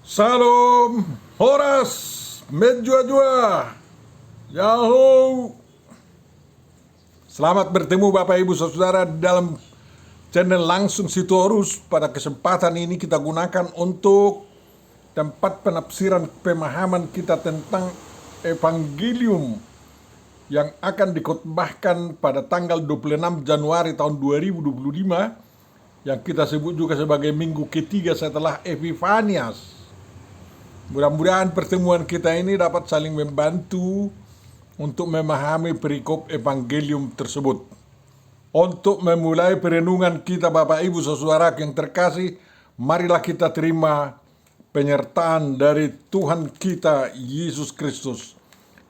Salam, Horas, Menjua-jua, Yahoo. Selamat bertemu Bapak Ibu Saudara dalam channel Langsung Sitorus. Pada kesempatan ini kita gunakan untuk tempat penafsiran pemahaman kita tentang Evangelium yang akan dikhotbahkan pada tanggal 26 Januari tahun 2025 yang kita sebut juga sebagai minggu ketiga setelah Epifanias. Mudah-mudahan pertemuan kita ini dapat saling membantu untuk memahami perikop evangelium tersebut. Untuk memulai perenungan kita Bapak Ibu Saudara yang terkasih, marilah kita terima penyertaan dari Tuhan kita Yesus Kristus.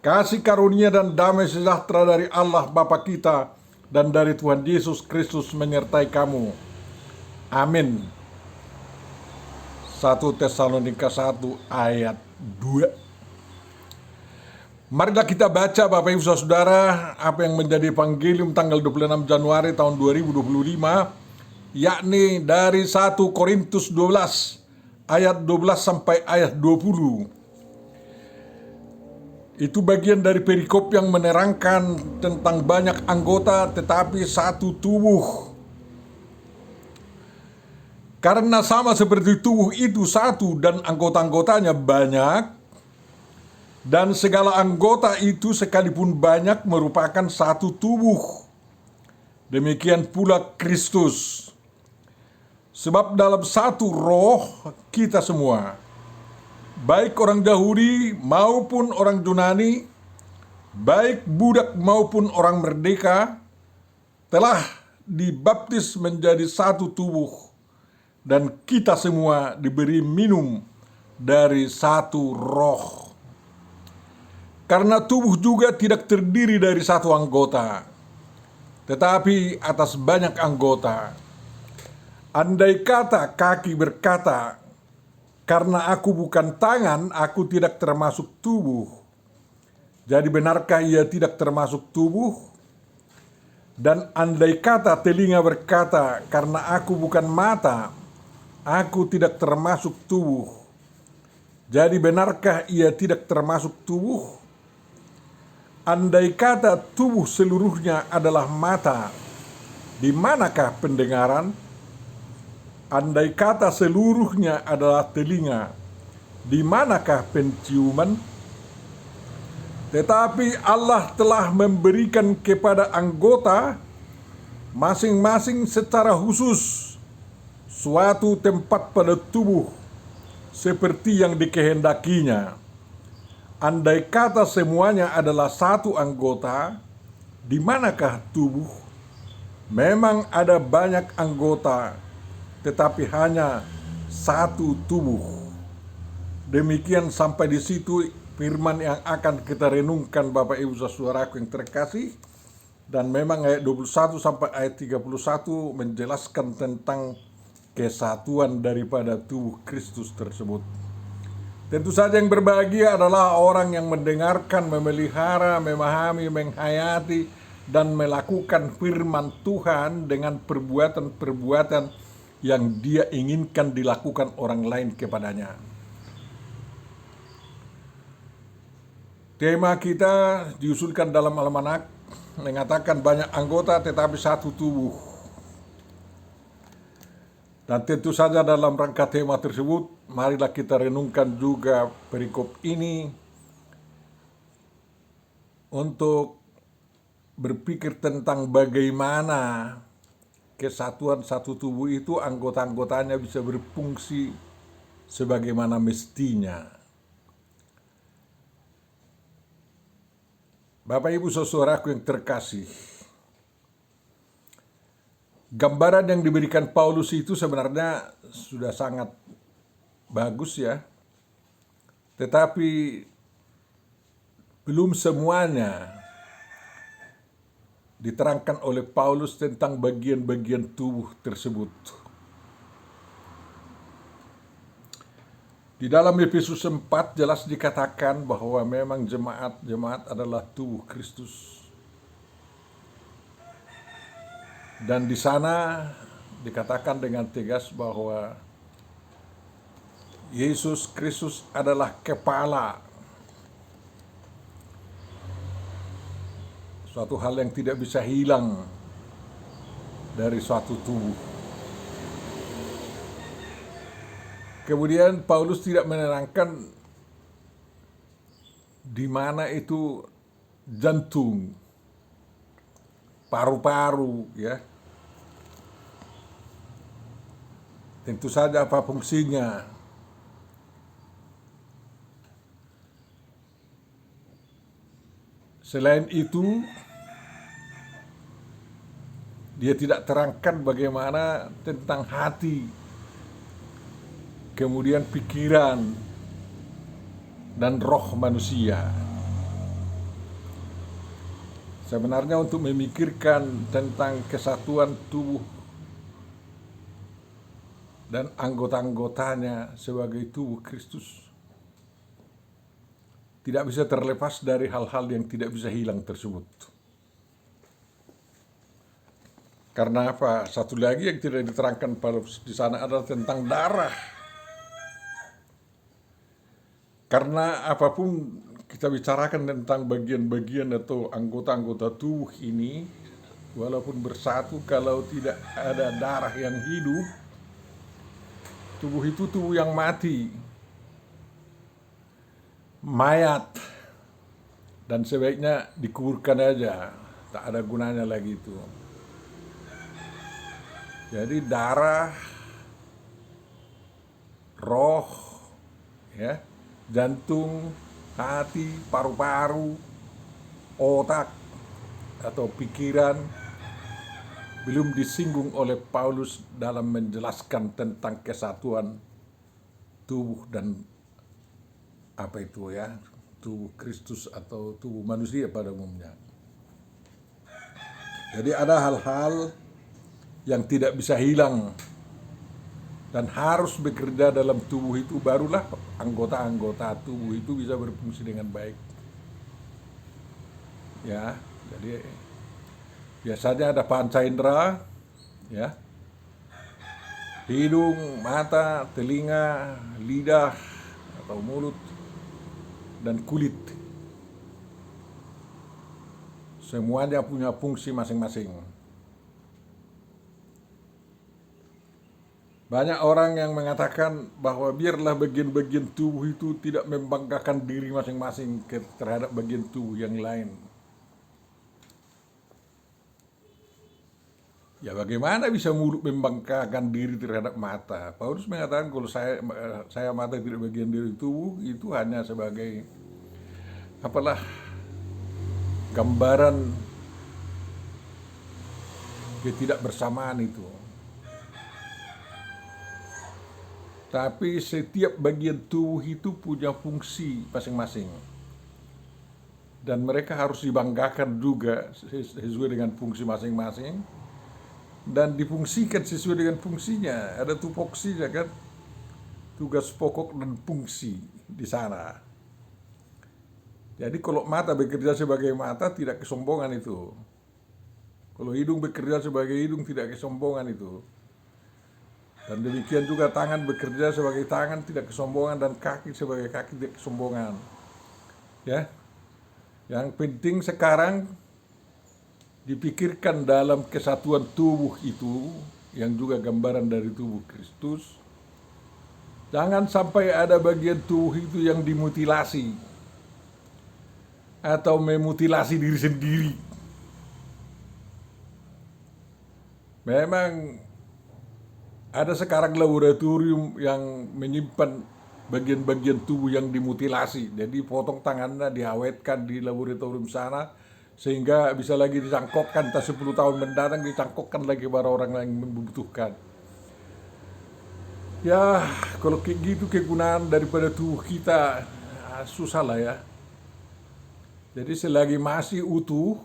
Kasih karunia dan damai sejahtera dari Allah Bapa kita dan dari Tuhan Yesus Kristus menyertai kamu. Amin. 1 Tesalonika 1 ayat 2. Marilah kita baca Bapak Ibu Saudara apa yang menjadi evangelium tanggal 26 Januari tahun 2025, yakni dari 1 Korintus 12 ayat 12 sampai ayat 20. Itu bagian dari perikop yang menerangkan tentang banyak anggota tetapi satu tubuh. Karena sama seperti tubuh itu satu dan anggota-anggotanya banyak, dan segala anggota itu sekalipun banyak merupakan satu tubuh. Demikian pula Kristus. Sebab dalam satu roh kita semua, baik orang Yahudi maupun orang Yunani, baik budak maupun orang merdeka, telah dibaptis menjadi satu tubuh. Dan kita semua diberi minum dari satu roh. Karena tubuh juga tidak terdiri dari satu anggota, tetapi atas banyak anggota. Andai kata kaki berkata, "Karena aku bukan tangan, aku tidak termasuk tubuh." Jadi benarkah ia tidak termasuk tubuh? Dan andai kata telinga berkata, "Karena aku bukan mata, aku tidak termasuk tubuh." Jadi benarkah ia tidak termasuk tubuh? Andai kata tubuh seluruhnya adalah mata, di manakah pendengaran? Andai kata seluruhnya adalah telinga, di manakah penciuman? Tetapi Allah telah memberikan kepada anggota masing-masing secara khusus suatu tempat pada tubuh seperti yang dikehendakinya. Andai kata semuanya adalah satu anggota, di manakah tubuh? Memang ada banyak anggota, tetapi hanya satu tubuh. Demikian sampai di situ firman yang akan kita renungkan Bapak Ibu Saudaraku yang terkasih. Dan memang ayat 21 sampai ayat 31 menjelaskan tentang kesatuan daripada tubuh Kristus tersebut. Tentu saja yang berbahagia adalah orang yang mendengarkan, memelihara, memahami, menghayati, dan melakukan firman Tuhan dengan perbuatan-perbuatan yang dia inginkan dilakukan orang lain kepadanya. Tema kita diusulkan dalam almanak mengatakan banyak anggota tetapi satu tubuh. Dan tentu saja dalam rangka tema tersebut, marilah kita renungkan juga perikop ini untuk berpikir tentang bagaimana kesatuan satu tubuh itu anggota-anggotanya bisa berfungsi sebagaimana mestinya. Bapak Ibu Saudaraku yang terkasih, gambaran yang diberikan Paulus itu sebenarnya sudah sangat bagus ya. Tetapi belum semuanya diterangkan oleh Paulus tentang bagian-bagian tubuh tersebut. Di dalam Efesus 4 jelas dikatakan bahwa memang jemaat adalah tubuh Kristus. Dan di sana dikatakan dengan tegas bahwa Yesus Kristus adalah kepala. Suatu hal yang tidak bisa hilang dari suatu tubuh. Kemudian Paulus tidak menerangkan di mana itu jantung, paru-paru, ya. Tentu saja apa fungsinya. Selain itu, dia tidak terangkan bagaimana tentang hati, kemudian pikiran, dan roh manusia. Sebenarnya untuk memikirkan tentang kesatuan tubuh dan anggota-anggotanya sebagai tubuh Kristus, tidak bisa terlepas dari hal-hal yang tidak bisa hilang tersebut. Karena apa? Satu lagi yang tidak diterangkan di sana adalah tentang darah. Karena apapun kita bicarakan tentang bagian-bagian atau anggota-anggota tubuh ini, walaupun bersatu, kalau tidak ada darah yang hidup, tubuh itu tubuh yang mati, mayat, dan sebaiknya dikuburkan aja, tak ada gunanya lagi itu. Jadi darah, roh, ya, jantung, hati, paru-paru, otak, atau pikiran belum disinggung oleh Paulus dalam menjelaskan tentang kesatuan tubuh dan apa itu, ya, tubuh Kristus atau tubuh manusia pada umumnya. Jadi ada hal-hal yang tidak bisa hilang dan harus bekerja dalam tubuh itu, barulah anggota-anggota tubuh itu bisa berfungsi dengan baik. Ya, jadi biasanya ada panca indera, ya, hidung, mata, telinga, lidah atau mulut, dan kulit. Semuanya punya fungsi masing-masing. Banyak orang yang mengatakan bahwa biarlah bagian-bagian tubuh itu tidak membanggakan diri masing-masing terhadap bagian tubuh yang lain. Ya, bagaimana bisa mulut membanggakan diri terhadap mata? Paulus mengatakan kalau saya mata tidak bagian dari tubuh, itu hanya sebagai gambaran ketidakbersamaan itu. Tapi setiap bagian tubuh itu punya fungsi masing-masing. Dan mereka harus dibanggakan juga sesuai dengan fungsi masing-masing. Dan difungsikan sesuai dengan fungsinya. Ada tupoksinya kan. Tugas pokok dan fungsi di sana. Jadi kalau mata bekerja sebagai mata, tidak kesombongan itu. Kalau hidung bekerja sebagai hidung, tidak kesombongan itu. Dan demikian juga tangan bekerja sebagai tangan, tidak kesombongan, dan kaki sebagai kaki, tidak kesombongan. Ya, yang penting sekarang dipikirkan dalam kesatuan tubuh itu, yang juga gambaran dari tubuh Kristus. Jangan sampai ada bagian tubuh itu yang dimutilasi atau memutilasi diri sendiri. Memang ada sekarang laboratorium yang menyimpan bagian-bagian tubuh yang dimutilasi. Jadi potong tangannya, diawetkan di laboratorium sana, sehingga bisa lagi dicangkokkan, entah 10 tahun mendatang dicangkokkan lagi pada orang yang membutuhkan. Ya, kalau kayak gitu kegunaan daripada tubuh kita, susah lah ya. Jadi selagi masih utuh,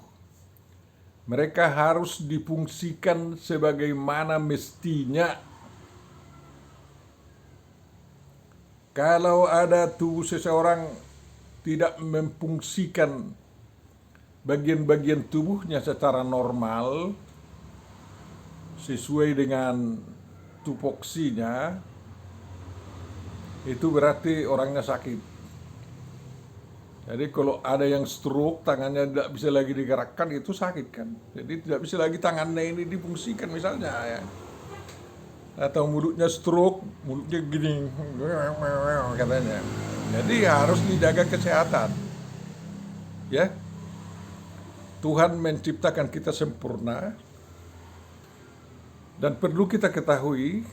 mereka harus difungsikan sebagaimana mestinya. Kalau ada tubuh seseorang tidak memfungsikan bagian-bagian tubuhnya secara normal sesuai dengan tupoksinya, itu berarti orangnya sakit. Jadi kalau ada yang stroke, tangannya tidak bisa lagi digerakkan, itu sakit kan. Jadi tidak bisa lagi tangannya ini difungsikan misalnya ya. Atau mulutnya stroke, mulutnya gini, katanya. Jadi harus dijaga kesehatan. Ya, Tuhan menciptakan kita sempurna dan perlu kita ketahui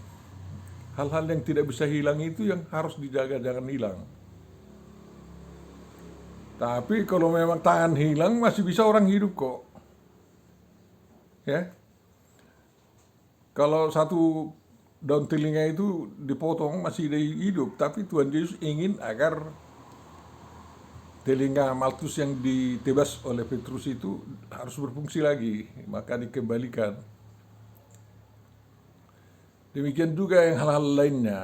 hal-hal yang tidak bisa hilang itu yang harus dijaga, jangan hilang. Tapi kalau memang tangan hilang masih bisa orang hidup kok. Ya. Kalau satu daun telinga itu dipotong masih hidup, tapi Tuhan Yesus ingin agar telinga Maltus yang ditebas oleh Petrus itu harus berfungsi lagi, maka dikembalikan. Demikian juga yang hal-hal lainnya.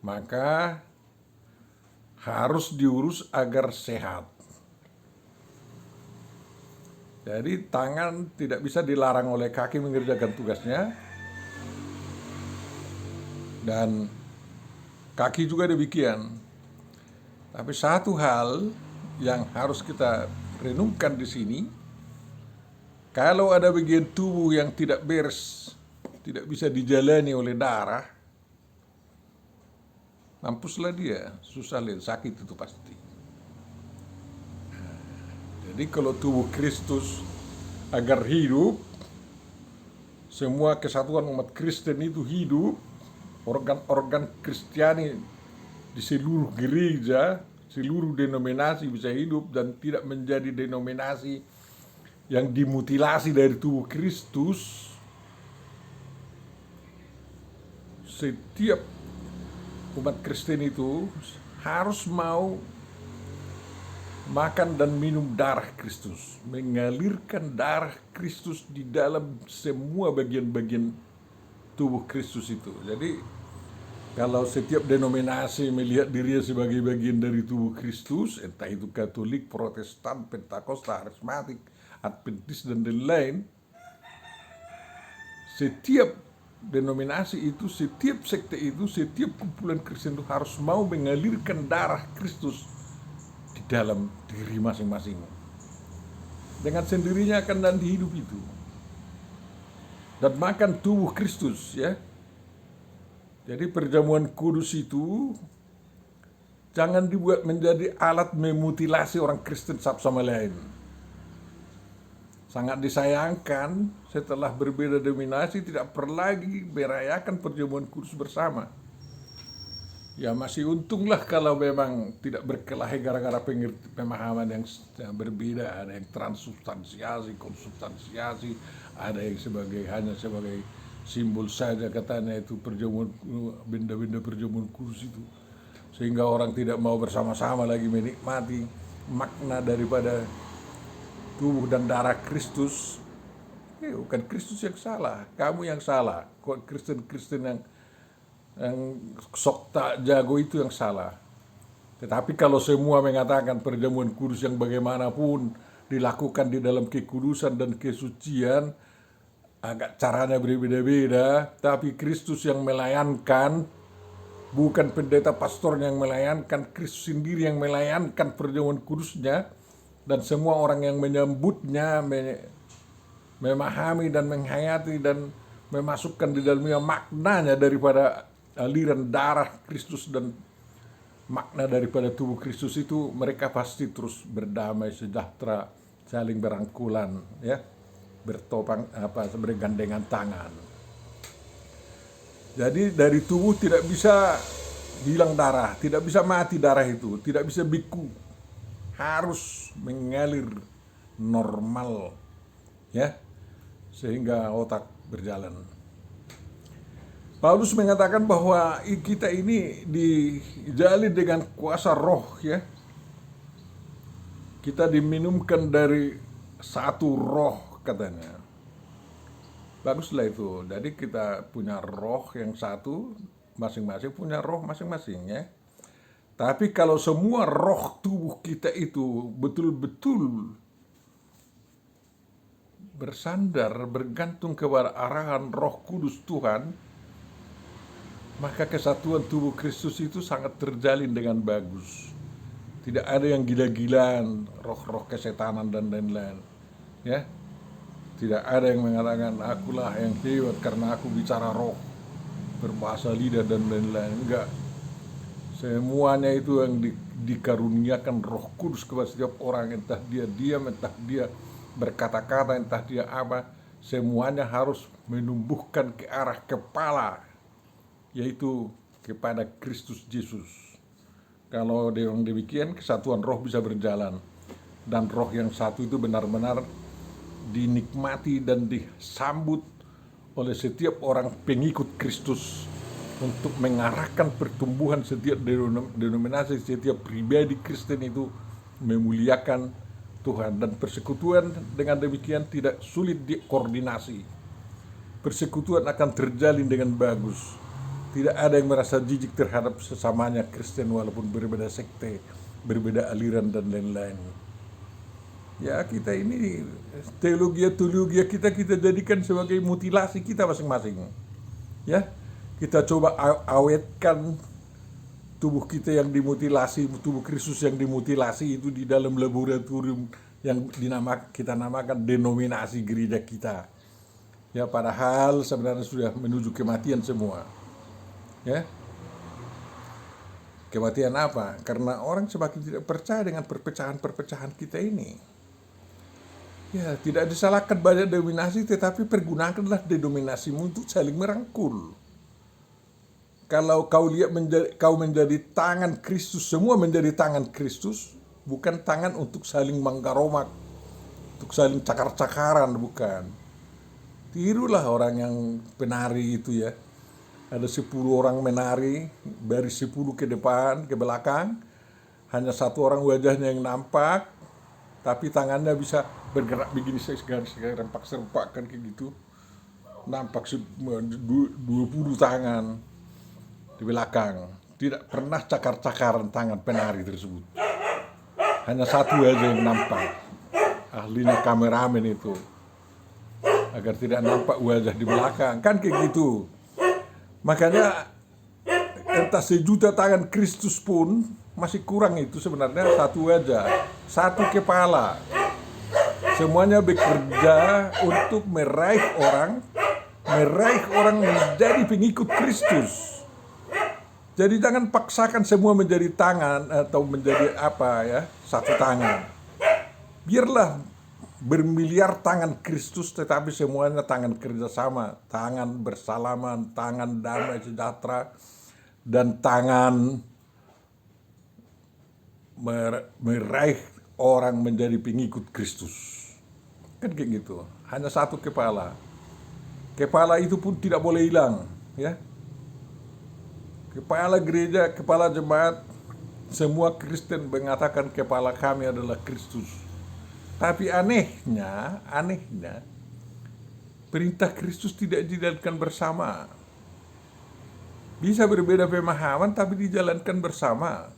Maka harus diurus agar sehat. Jadi tangan tidak bisa dilarang oleh kaki mengerjakan tugasnya. Dan kaki juga demikian. Tapi satu hal yang harus kita renungkan di sini, kalau ada bagian tubuh yang tidak beres, tidak bisa dijalani oleh darah, mampuslah dia, susah lihat, sakit itu pasti. Jadi kalau tubuh Kristus agar hidup, semua kesatuan umat Kristen itu hidup, organ-organ Kristiani di seluruh gereja, seluruh denominasi bisa hidup dan tidak menjadi denominasi yang dimutilasi dari tubuh Kristus. Setiap umat Kristen itu harus mau makan dan minum darah Kristus, mengalirkan darah Kristus di dalam semua bagian-bagian tubuh Kristus itu. Jadi kalau setiap denominasi melihat dirinya sebagai bagian dari tubuh Kristus, entah itu Katolik, Protestan, Pentakosta, Karismatik, Adventis dan lain-lain, setiap denominasi itu, setiap sekte itu, setiap kumpulan Kristen itu harus mau mengalirkan darah Kristus di dalam diri masing-masing. Dengan sendirinya akan nanti hidup itu. Dan makan tubuh Kristus, ya. Jadi perjamuan kudus itu jangan dibuat menjadi alat memutilasi orang Kristen satu sama lain. Sangat disayangkan setelah berbeda denominasi tidak perlu lagi merayakan perjamuan kudus bersama. Ya masih untunglah kalau memang tidak berkelahi gara-gara pemahaman yang berbeda. Ada yang transubstansiasi, konsubstansiasi, ada yang hanya sebagai simbol saja katanya itu perjamuan, benda-benda perjamuan kudus itu. Sehingga orang tidak mau bersama-sama lagi menikmati makna daripada tubuh dan darah Kristus. Bukan Kristus yang salah, kamu yang salah. Kok Kristen-Kristen yang sok tak jago itu yang salah. Tetapi kalau semua mengatakan perjamuan kudus yang bagaimanapun dilakukan di dalam kekudusan dan kesucian, agak caranya berbeda-beda, tapi Kristus yang melayankan, bukan pendeta pastor yang melayankan, Kristus sendiri yang melayankan perjamuan kudusnya, dan semua orang yang menyambutnya, memahami dan menghayati dan memasukkan di dalamnya maknanya daripada aliran darah Kristus dan makna daripada tubuh Kristus itu, mereka pasti terus berdamai sejahtera, saling berangkulan, ya, bertopang bergandengan tangan. Jadi dari tubuh tidak bisa hilang darah, tidak bisa mati darah itu, tidak bisa biku, harus mengalir normal, ya, sehingga otak berjalan. Paulus mengatakan bahwa kita ini dijalin dengan kuasa roh, ya. Kita diminumkan dari satu roh katanya. Baguslah itu. Jadi kita punya roh yang satu, masing-masing punya roh masing-masing, ya. Tapi kalau semua roh tubuh kita itu betul-betul bersandar, bergantung kepada arahan Roh Kudus Tuhan, maka kesatuan tubuh Kristus itu sangat terjalin dengan bagus. Tidak ada yang gila-gilaan, roh-roh kesetanan dan lain-lain. Ya, tidak ada yang mengatakan akulah yang hebat karena aku bicara roh, berbahasa lidah dan lain-lain. Enggak. Semuanya itu yang dikaruniakan Roh Kudus kepada setiap orang, entah dia diam, entah dia berkata-kata, entah dia apa, semuanya harus menumbuhkan ke arah kepala, yaitu kepada Kristus Yesus. Kalau dengan demikian kesatuan roh bisa berjalan, dan roh yang satu itu benar-benar dinikmati dan disambut oleh setiap orang pengikut Kristus untuk mengarahkan pertumbuhan setiap denominasi, setiap pribadi Kristen itu memuliakan Tuhan. Dan persekutuan dengan demikian tidak sulit dikoordinasi. Persekutuan akan terjalin dengan bagus. Tidak ada yang merasa jijik terhadap sesamanya Kristen walaupun berbeda sekte, berbeda aliran dan lain-lain. Ya, kita ini teologi kita jadikan sebagai mutilasi kita masing-masing. Ya, kita coba awetkan tubuh kita yang dimutilasi, tubuh Kristus yang dimutilasi itu di dalam laboratorium yang kita namakan denominasi gereja kita. Ya, padahal sebenarnya sudah menuju kematian semua. Ya, kematian apa? Karena orang semakin tidak percaya dengan perpecahan-perpecahan kita ini. Ya, tidak disalahkan banyak denominasi, tetapi pergunakanlah denominasimu untuk saling merangkul. Kalau kau lihat kau menjadi tangan Kristus, semua menjadi tangan Kristus, bukan tangan untuk saling menggaromak, untuk saling cakar-cakaran, bukan. Tirulah orang yang penari itu ya. Ada 10 orang menari, baris 10 ke depan, ke belakang. Hanya satu orang wajahnya yang nampak, tapi tangannya bisa bergerak begini serempak kan kayak gitu. Nampak 20 tangan di belakang. Tidak pernah cakar-cakaran tangan penari tersebut. Hanya satu aja yang nampak. Ahlinya kameramen itu. Agar tidak nampak wajah di belakang. Kan kayak gitu. Makanya entah 1.000.000 tangan Kristus pun masih kurang itu sebenarnya satu wajah. Satu kepala. Semuanya bekerja untuk meraih orang menjadi pengikut Kristus. Jadi jangan paksakan semua menjadi tangan atau menjadi apa ya, satu tangan. Biarlah bermiliar tangan Kristus, tetapi semuanya tangan kerjasama, tangan bersalaman, tangan damai sejahtera, dan tangan meraih orang menjadi pengikut Kristus. Kan kayak gitu. Hanya satu kepala. Kepala itu pun tidak boleh hilang, ya. Kepala gereja, kepala jemaat, semua Kristen mengatakan kepala kami adalah Kristus. Tapi anehnya, perintah Kristus tidak dijalankan bersama. Bisa berbeda pemahaman tapi dijalankan bersama.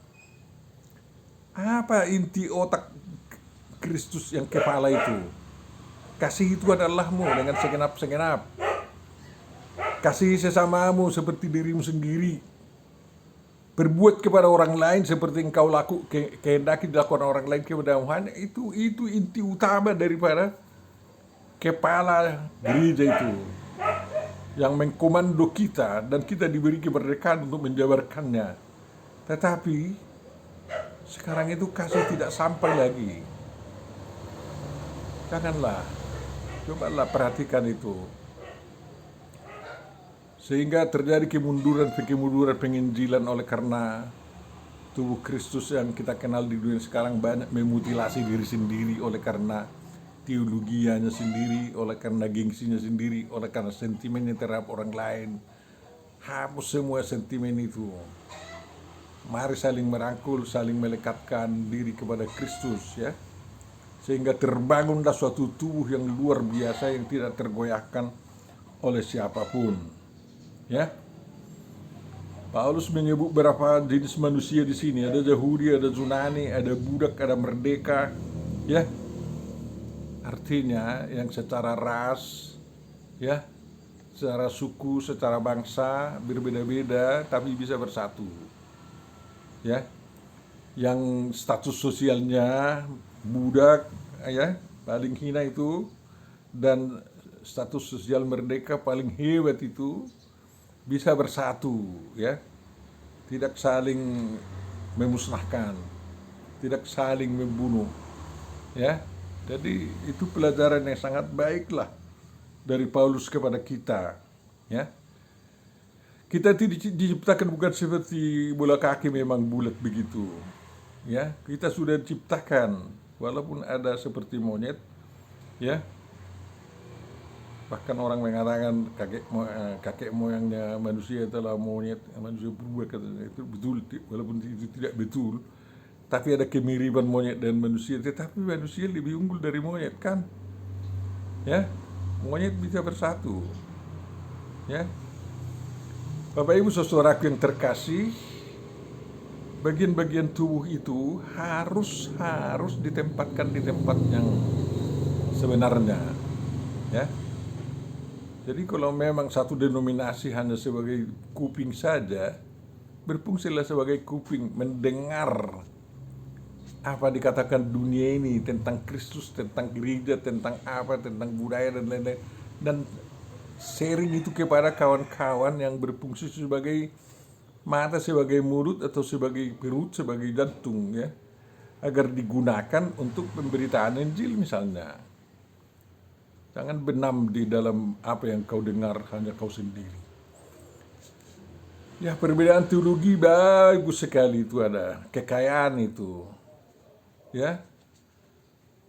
Apa inti otak Kristus yang kepala itu? Kasih Tuhan Allahmu dengan segenap-segenap. Kasih sesamamu seperti dirimu sendiri. Berbuat kepada orang lain seperti engkau kehendaki dilakukan orang lain kepada Tuhan. Itu inti utama daripada kepala gereja itu, yang mengkomando kita, dan kita diberi kemerdekaan untuk menjabarkannya. Tetapi sekarang itu kasih tidak sampai lagi. Janganlah, cobalah perhatikan itu. Sehingga terjadi kemunduran penginjilan oleh karena tubuh Kristus yang kita kenal di dunia sekarang banyak memutilasi diri sendiri oleh karena teologianya sendiri, oleh karena gengsinya sendiri, oleh karena sentimennya terhadap orang lain. Hapus semua sentimen itu. Mari saling merangkul, saling melekatkan diri kepada Kristus, ya. Sehingga terbangunlah suatu tubuh yang luar biasa yang tidak tergoyahkan oleh siapapun. Ya, Paulus menyebut berapa jenis manusia di sini. Ada Yahudi, ada Yunani, ada budak, ada merdeka. Ya, artinya yang secara ras, ya, secara suku, secara bangsa berbeda-beda tapi bisa bersatu. Ya, yang status sosialnya budak, ya, paling hina itu, dan status sosial merdeka paling hebat itu bisa bersatu, ya, tidak saling memusnahkan, tidak saling membunuh, ya. Jadi itu pelajaran yang sangat baik lah dari Paulus kepada kita, ya. Kita diciptakan bukan seperti bola kaki memang bulat begitu, ya. Kita sudah diciptakan walaupun ada seperti monyet, ya. Bahkan orang mengatakan kakek moyangnya manusia adalah monyet, manusia purba, katanya. Itu betul, walaupun itu tidak betul, tapi ada kemiripan monyet dan manusia. Tetapi manusia lebih unggul dari monyet, kan, ya. Monyet bisa bersatu, ya. Bapak Ibu saudaraku yang terkasih, bagian-bagian tubuh itu harus ditempatkan di tempat yang sebenarnya, ya. Jadi kalau memang satu denominasi hanya sebagai kuping saja, berfungsilah sebagai kuping mendengar apa dikatakan dunia ini tentang Kristus, tentang gereja, tentang apa, tentang budaya dan lain-lain, dan sharing itu kepada kawan-kawan yang berfungsi sebagai mata, sebagai mulut, atau sebagai perut, sebagai jantung, ya, agar digunakan untuk pemberitaan Injil misalnya. Jangan benam di dalam apa yang kau dengar hanya kau sendiri. Ya, perbedaan teologi bagus sekali itu, ada kekayaan itu, ya.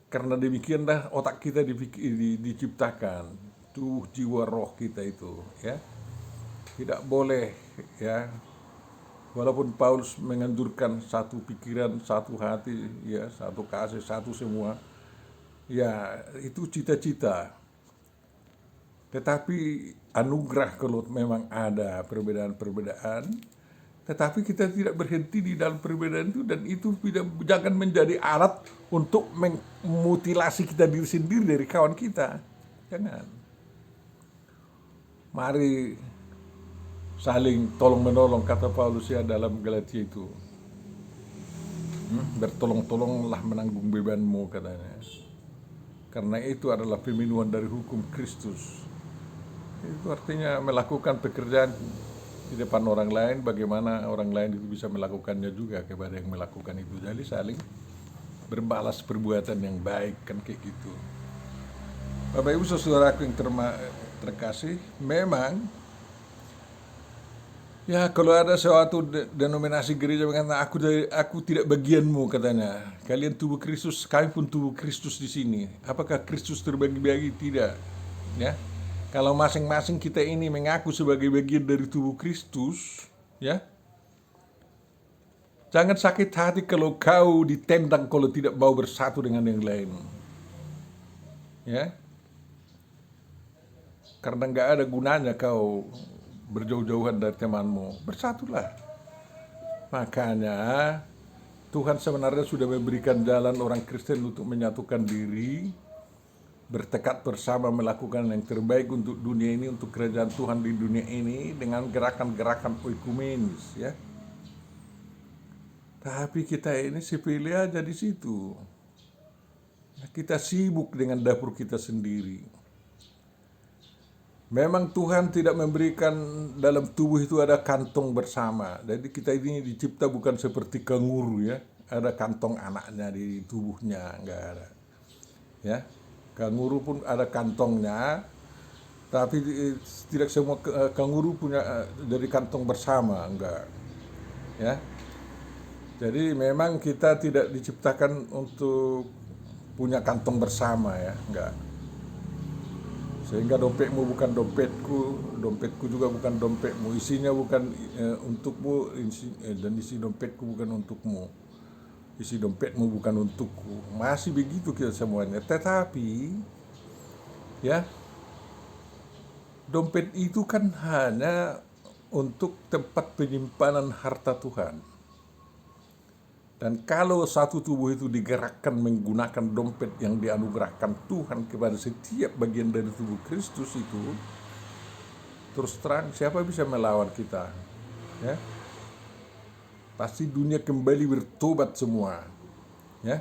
Karena demikianlah otak kita diciptakan, tubuh, jiwa, roh kita itu, ya. Tidak boleh, ya, walaupun Paulus menganjurkan satu pikiran, satu hati, ya, satu kasih, satu semua, ya, itu cita-cita. Tetapi anugerah kalau memang ada perbedaan-perbedaan, tetapi kita tidak berhenti di dalam perbedaan itu, dan itu jangan menjadi alat untuk memutilasi kita diri sendiri dari kawan kita. Jangan. Mari saling tolong-menolong, kata Paulus, ya, dalam Galatia itu. Bertolong-tolonglah menanggung bebanmu, katanya. Karena itu adalah peminuhan dari hukum Kristus. Itu artinya melakukan pekerjaan di depan orang lain, bagaimana orang lain itu bisa melakukannya juga kepada yang melakukan itu. Jadi saling berbalas perbuatan yang baik, kan, kayak gitu. Bapak Ibu saudaraku yang terkasih, memang, ya, kalau ada suatu denominasi gereja mengatakan aku tidak bagianmu, katanya. Kalian tubuh Kristus, kami pun tubuh Kristus di sini. Apakah Kristus terbagi-bagi? Tidak, ya. Kalau masing-masing kita ini mengaku sebagai bagian dari tubuh Kristus, ya, jangan sakit hati kalau kau ditendang kalau tidak mau bersatu dengan yang lain, ya. Karena nggak ada gunanya kau berjauh-jauhan dari temanmu. Bersatulah. Makanya Tuhan sebenarnya sudah memberikan jalan orang Kristen untuk menyatukan diri, bertekad bersama melakukan yang terbaik untuk dunia ini, untuk kerajaan Tuhan di dunia ini, dengan gerakan-gerakan ekumenis, ya. Tapi kita ini sepele aja di situ. Kita sibuk dengan dapur kita sendiri. Memang Tuhan tidak memberikan dalam tubuh itu ada kantong bersama. Jadi kita ini dicipta bukan seperti kanguru, ya. Ada kantong anaknya di tubuhnya, enggak ada. Ya. Kanguru pun ada kantongnya, tapi tidak semua kanguru punya dari kantong bersama, enggak. Ya. Jadi memang kita tidak diciptakan untuk punya kantong bersama, ya, enggak. Sehingga dompetmu bukan dompetku juga bukan dompetmu, isinya bukan untukmu, dan isi dompetku bukan untukmu, isi dompetmu bukan untukku. Masih begitu kita semuanya. Tetapi, ya, dompet itu kan hanya untuk tempat penyimpanan harta Tuhan. Dan kalau satu tubuh itu digerakkan menggunakan dompet yang dianugerahkan Tuhan kepada setiap bagian dari tubuh Kristus itu, terus terang siapa bisa melawan kita? Ya, pasti dunia kembali bertobat semua. Ya,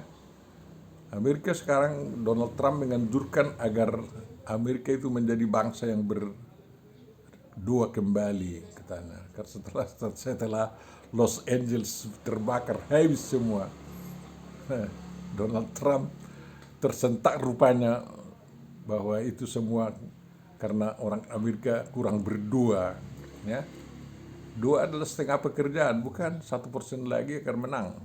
Amerika sekarang Donald Trump menganjurkan agar Amerika itu menjadi bangsa yang berdua kembali katanya. Karena setelah Los Angeles terbakar habis semua, Donald Trump tersentak rupanya bahwa itu semua karena orang Amerika kurang berdoa. Ya, doa adalah setengah pekerjaan, bukan 1% lagi akan menang.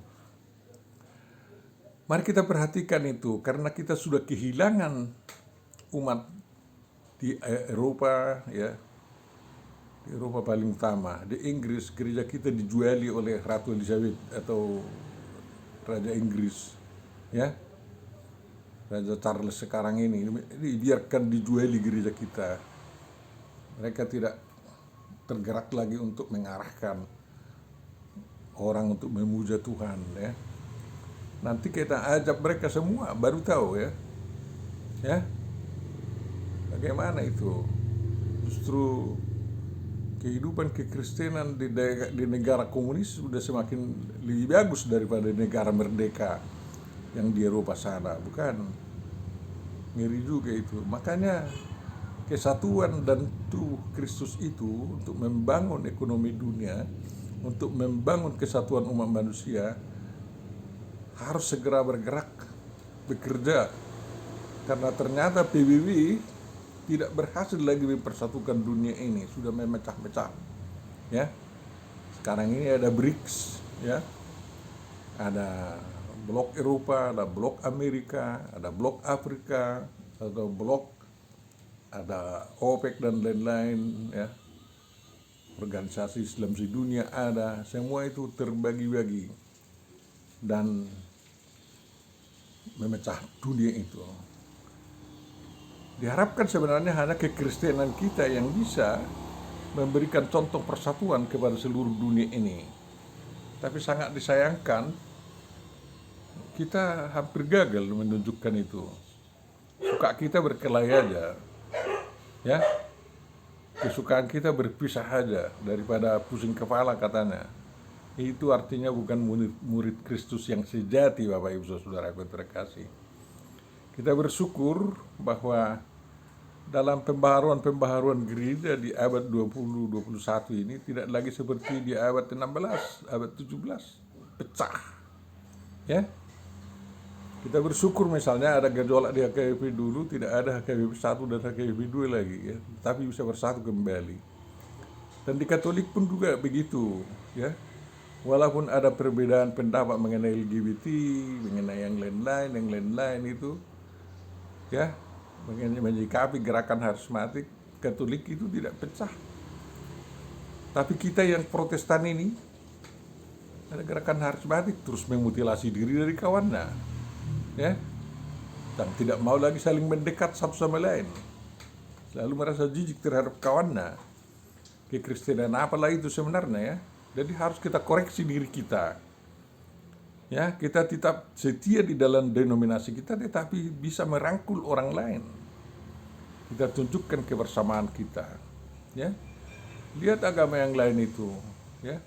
Mari kita perhatikan itu, karena kita sudah kehilangan umat di Eropa, ya, di Eropa paling utama. Di Inggris, gereja kita dijuali oleh Ratu Elizabeth atau Raja Inggris, ya, Raja Charles sekarang ini biarkan dijuali gereja kita. Mereka tidak tergerak lagi untuk mengarahkan orang untuk memuja Tuhan, ya. Nanti kita ajak mereka semua baru tahu, ya. Ya. Bagaimana itu? Justru kehidupan kekristenan di negara komunis sudah semakin lebih bagus daripada negara merdeka yang di Eropa sana, bukan? Ngeri juga itu. Makanya kesatuan dan tubuh Kristus itu untuk membangun ekonomi dunia, untuk membangun kesatuan umat manusia, harus segera bergerak, bekerja. Karena ternyata PBB tidak berhasil lagi mempersatukan dunia ini, sudah memecah-mecah. Ya. Sekarang ini ada BRICS, ya. Ada blok Eropa, ada blok Amerika, ada blok Afrika, ada OPEC dan lain-lain, ya. Organisasi Islam sedunia ada, semua itu terbagi-bagi dan memecah dunia itu. Diharapkan sebenarnya hanya kekristenan kita yang bisa memberikan contoh persatuan kepada seluruh dunia ini. Tapi sangat disayangkan, kita hampir gagal menunjukkan itu. Suka kita berkelahi aja, ya. Kesukaan kita berpisah aja daripada pusing kepala katanya. Itu artinya bukan murid Kristus yang sejati, Bapak Ibu Saudara-saudara terkasih. Kita bersyukur bahwa dalam pembaharuan gereja di abad 20-21 ini tidak lagi seperti di abad 16, abad 17, pecah. Ya. Kita bersyukur misalnya ada gejolak di HKBP dulu, tidak ada HKBP 1 dan HKBP 2 lagi, ya, tapi bisa bersatu kembali. Dan di Katolik pun juga begitu, ya. Walaupun ada perbedaan pendapat mengenai LGBT, mengenai yang lain-lain itu, ya, menyikapi gerakan harismatik, Katolik itu tidak pecah. Tapi kita yang Protestan ini, ada gerakan harismatik terus memutilasi diri dari kawannya, ya, dan tidak mau lagi saling mendekat satu sama lain, selalu merasa jijik terhadap kawannya. Kekristenan apalah itu sebenarnya, ya. Jadi harus kita koreksi diri kita. Ya, kita tetap setia di dalam denominasi kita, tetapi bisa merangkul orang lain. Kita tunjukkan kebersamaan kita. Ya, lihat agama yang lain itu, ya,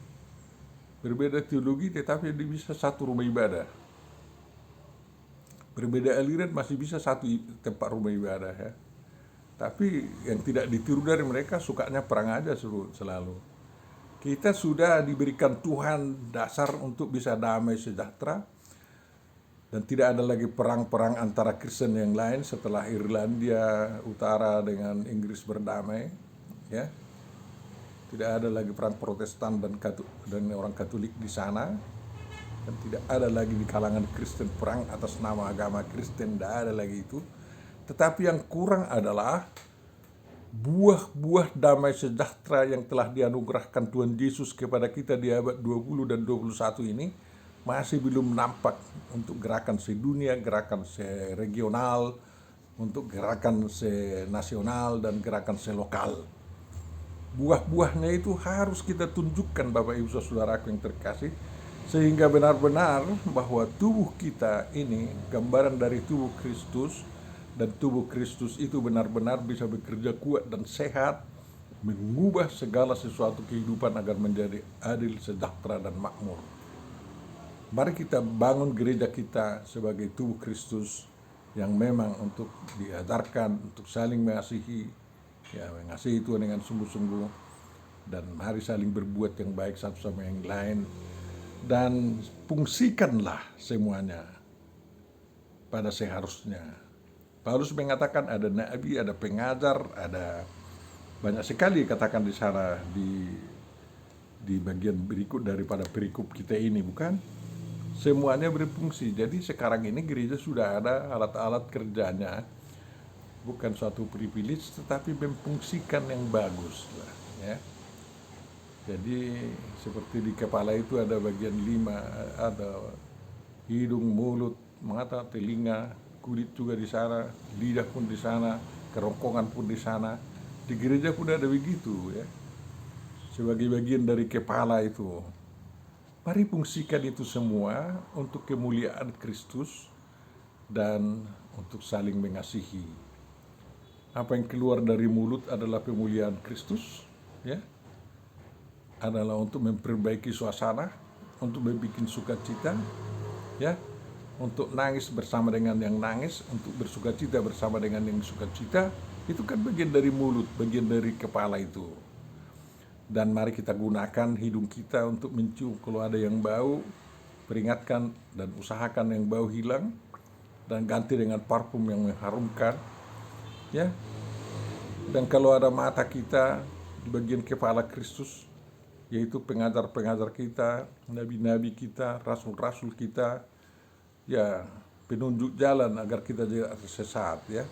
berbeda teologi, tetapi bisa satu rumah ibadah. Berbeda aliran masih bisa satu tempat rumah ibadah, ya. Tapi yang tidak ditiru dari mereka sukanya perang aja selalu. Kita sudah diberikan Tuhan dasar untuk bisa damai sejahtera dan tidak ada lagi perang-perang antara Kristen yang lain setelah Irlandia Utara dengan Inggris berdamai, ya. Tidak ada lagi perang Protestan dan orang Katolik di sana, dan tidak ada lagi di kalangan Kristen perang atas nama agama Kristen, tidak ada lagi itu. Tetapi yang kurang adalah buah-buah damai sejahtera yang telah dianugerahkan Tuhan Yesus kepada kita di abad 20 dan 21 ini masih belum nampak untuk gerakan sedunia, gerakan seregional, untuk gerakan senasional dan gerakan selokal. Buah-buahnya itu harus kita tunjukkan, Bapak Ibu Saudaraku yang terkasih, sehingga benar-benar bahwa tubuh kita ini gambaran dari tubuh Kristus, dan tubuh Kristus itu benar-benar bisa bekerja kuat dan sehat mengubah segala sesuatu kehidupan agar menjadi adil, sejahtera, dan makmur. Mari kita bangun gereja kita sebagai tubuh Kristus yang memang untuk diajarkan untuk saling mengasihi, ya mengasihi Tuhan dengan sungguh-sungguh, dan mari saling berbuat yang baik satu sama yang lain, dan fungsikanlah semuanya pada seharusnya. Paulus mengatakan ada nabi, ada pengajar, ada banyak sekali katakan di sana di bagian berikut daripada perikop kita ini, bukan? Semuanya berfungsi. Jadi sekarang ini gereja sudah ada alat-alat kerjanya, bukan suatu privilege tetapi memfungsikan yang bagus lah, ya. Jadi seperti di kepala itu ada bagian 5, ada hidung, mulut, mata, telinga, kulit juga di sana, lidah pun di sana, kerongkongan pun di sana. Di gereja pun ada begitu, ya. Sebagai bagian dari kepala itu. Mari fungsikan itu semua untuk kemuliaan Kristus dan untuk saling mengasihi. Apa yang keluar dari mulut adalah pemuliaan Kristus, ya. Adalah untuk memperbaiki suasana, untuk membuat sukacita, ya. Untuk nangis bersama dengan yang nangis, untuk bersukacita bersama dengan yang sukacita. Itu kan bagian dari mulut, bagian dari kepala itu. Dan mari kita gunakan hidung kita untuk mencium kalau ada yang bau, peringatkan dan usahakan yang bau hilang, dan ganti dengan parfum yang mengharumkan, ya. Dan kalau ada mata kita di bagian kepala Kristus, yaitu pengajar-pengajar kita, nabi-nabi kita, rasul-rasul kita, ya, penunjuk jalan agar kita tidak tersesat, ya.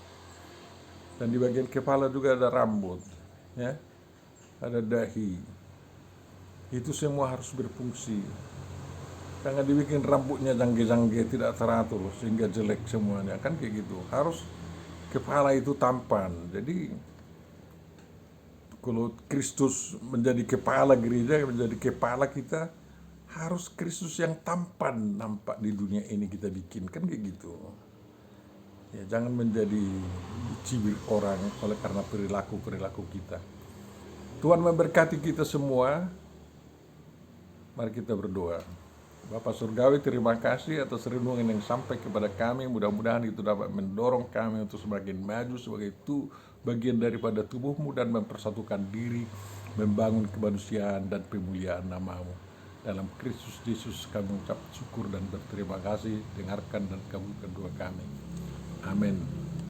Dan di bagian kepala juga ada rambut, ya, ada dahi. Itu semua harus berfungsi. Jangan dibikin rambutnya jangge-jangge, tidak teratur sehingga jelek semuanya, kan kayak gitu. Harus kepala itu tampan. Jadi kalau Kristus menjadi kepala gereja, menjadi kepala kita, harus Kristus yang tampan nampak di dunia ini kita bikin, kan kayak gitu. Ya, jangan menjadi cibir orang oleh karena perilaku kita. Tuhan memberkati kita semua. Mari kita berdoa. Bapa Surgawi, terima kasih atas renungan yang sampai kepada kami. Mudah-mudahan itu dapat mendorong kami untuk semakin maju sebagai bagian daripada tubuh-Mu dan mempersatukan diri, membangun kemanusiaan dan pemuliaan nama-Mu. Dalam Kristus Yesus kami mengucap syukur dan berterima kasih. Dengarkan dan kabulkan doa kami. Amin.